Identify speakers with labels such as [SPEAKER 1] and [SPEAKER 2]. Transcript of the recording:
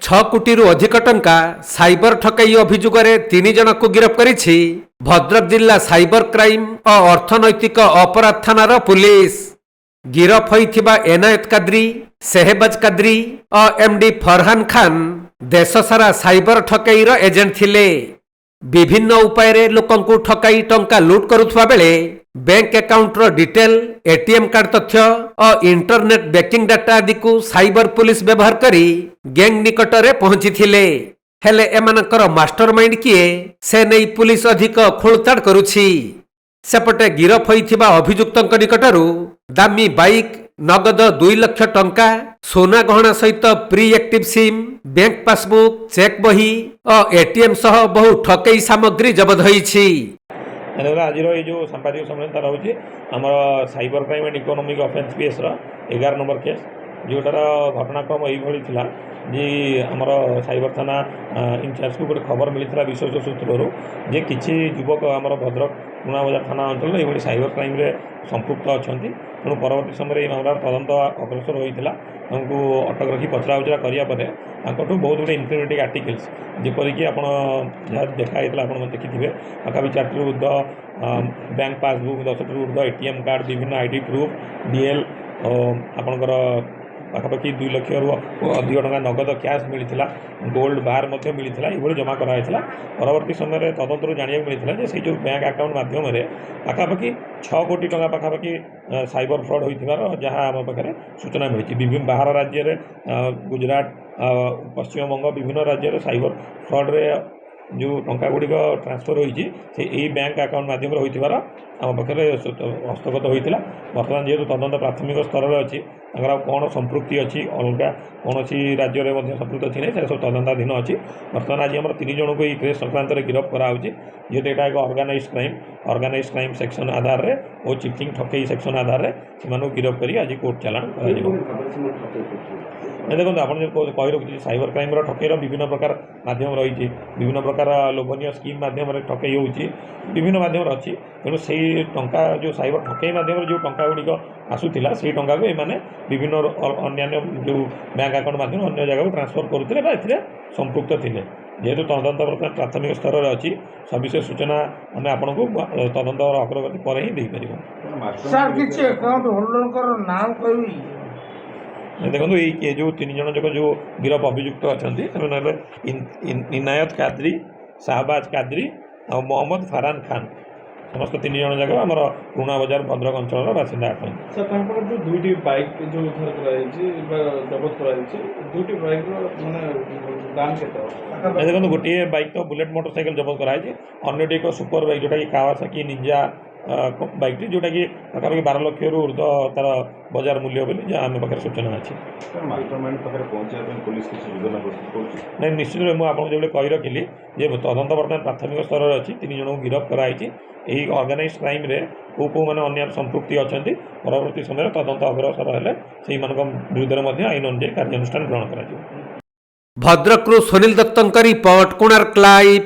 [SPEAKER 1] କୋଟି ଅଧିକ ଟଙ୍କା ସାଇबर ଠକେଇ ଅଭିଯୋଗରେ 3 ଜଣଙ୍କୁ ଗିରଫ କରିଛି ଭଦ୍ରକ ଜିଲ୍ଲା ସାଇबर କ୍ରାଇମ ଓ ଅର୍ଥନୈତିକ ଅପରାଧ ଥାନାର ପୁଲିସ। ଗିରଫ ହୋଇଥିବା ଏନାୟତ କାଦ୍ରି, ସେହବାଜ କାଦ୍ରି ଓ ଏମଡି ଫରହାନ ଖାନ ଦେଶସାରା ସାଇबर ଠକେଇର ଏଜେଣ୍ଟ ଥିଲେ। ବିଭିନ୍ନ ଉପାୟରେ ଲୋକଙ୍କୁ ଠକାଇ ଟଙ୍କା ଲୁଟ୍ କରୁଥିବା ବେଳେ ବ୍ୟାଙ୍କ ଆକାଉଣ୍ଟର ଡିଟେଲ, ଏଟିଏମ୍ କାର୍ଡ ତଥ୍ୟ ଓ ଇଣ୍ଟରନେଟ ବ୍ୟାକିଂ ଡାଟା ଆଦିକୁ ସାଇबर ପୁଲିସ ବ୍ୟବହାର କରି ଗ୍ୟାଙ୍ଗ ନିକଟରେ ପହଞ୍ଚିଥିଲେ। ହେଲେ ଏମାନଙ୍କର ମାଷ୍ଟର ମାଇଣ୍ଡ କିଏ ସେ ନେଇ ପୁଲିସ ଅଧିକ ଖୋଳତାଡ଼ କରୁଛି। ସେପଟେ ଗିରଫ ହୋଇଥିବା ଅଭିଯୁକ୍ତଙ୍କ ନିକଟରୁ ଦାମୀ ବାଇକ୍, ନଗଦ 2 ଲକ୍ଷ ଟଙ୍କା, ସୁନା ଗହଣା ସହିତ pre active sim, bank passbook, check ବହି ଓ ଏଟିଏମ୍ ସହ ବହୁ ଠକେଇ ସାମଗ୍ରୀ ଜବତ ହୋଇଛି।
[SPEAKER 2] आज ये सांबादिक सम्मेलन तार हूँ आम cyber crime and economic offence case 11 number case जोटार घटनाक्रम यही था जी आमर साइबर थाना इंचार्ज को गोटे खबर मिलता विश्वस्त सूत्र जे किसी युवक आमर भद्रक पुणा बजार थाना अंचल ये साइबर क्राइम रे संपृक्त अच्छा तेणु परवर्त समय ये मामलार तदंत अग्रसर होता हमको अटक रखी पचरा उचरा करने बहुत गुटे इनक्रिमिनेटिंग आर्टिकल्स जेपरिक आप देखाई आप देखिए पाखापी 4 टी ऊर्ध बैंक पासबुक 10 टी ऊर्ध एटीएम कार्ड विभिन्न आईडी प्रूफ डीएल आपणकर पाखापाखि 2 लक्ष अधिक टका नगद कैश मिलता गोल्ड बार मिलता ये जमा कराई परवर्त समय तदंतर जाना मिलता है जो बैंक अकाउंट मध्यम पाखापाखि 6 कोटी टका पाखापाखि साइबर फ्रॉड होइथिबार जहाँ आम पाखे सूचना मिली विभिन्न बाहर राज्य में गुजरात पश्चिमबंग विभिन्न राज्य में साइबर फ्रॉड रे जो टंका गुड़िक ट्रांसफर होती बैंक अकाउंट मध्यम होइथिबार आम पाखे हस्तगत होता बर्तमान जेहेतु तदंत प्राथमिक स्तर में अच्छी कौन संपृक्ति अच्छी अलग कौन राज्य में संपृक्त अच्छी नहीं सब तदंताधीन अच्छी बर्तमान आज आम 3 जन को ये केस संक्रांत गिरफ कराऊँ जेहेतु यहाँ एक ऑर्गेनाइज क्राइम सेक्शन आधार में और चिटिंग ठकई सेक्शन आधार में से गिरफ कर आज कोर्ट चालाण कर देखो आप कही रखुच्छे साइबर क्राइम ठकईर विभिन्न प्रकार मध्यम रही विभिन्न प्रकार लोभनीय स्कीम मध्यम ठकई होती विभिन्न मध्यम अच्छी तेणु से टंका जो साइबर ठकई मध्यम जो टंका गुड़िक आसूला से टंका को ये विभिन्न अन्य जो बैंक अकाउंट मध्यम अन्य जगह ट्रांसफर करुले संपृक्त थे जेहेतु तदंत बर्तमान प्राथमिक स्तर में अच्छी सविशेष सूचना आम आपन को तदंत अग्रगति पर ही देपर देखो ये जो 3 जन जाक जो गिरफ अभियुक्त अच्छा से इनायत कादरी, शाहबाज कादरी और मोहम्मद फरहान खान समस्त 3 जन जाक आम पुणा बजार भद्रक अंचल बासिंदा अटन।
[SPEAKER 3] सर जो 2टी बाइक जो उद्धार जबत कर बाइक दाम के
[SPEAKER 2] देखो गोटे बाइक तो बुलेट मोटरसाइकेल जबत कराई अन्यटी एक सुपर बाइक जोटा कि कावासाकी निंजा बाइक जोटा कि पाखापाखि 12 लक्ष ऊर्ध तार बजार मूल्य बोली जहाँ आम पाखे सूचना अच्छी नहीं निश्चित मुझे जो कही रखिली जे तदंत बर्तमान प्राथमिक स्तर में अच्छी 3 जन को गिरफ कराई यही ऑर्गेनाइज क्राइम रे को मैंने अन्य संपृक्ति अच्छा परवर्त समय तदंत अग्रसर हेले से विरुद्ध आईन अनुसार कार्यानुष्ठान ग्रहण कर।
[SPEAKER 1] भद्रक सुनील दत्तों रिपोर्ट, कोणार्क लाइव।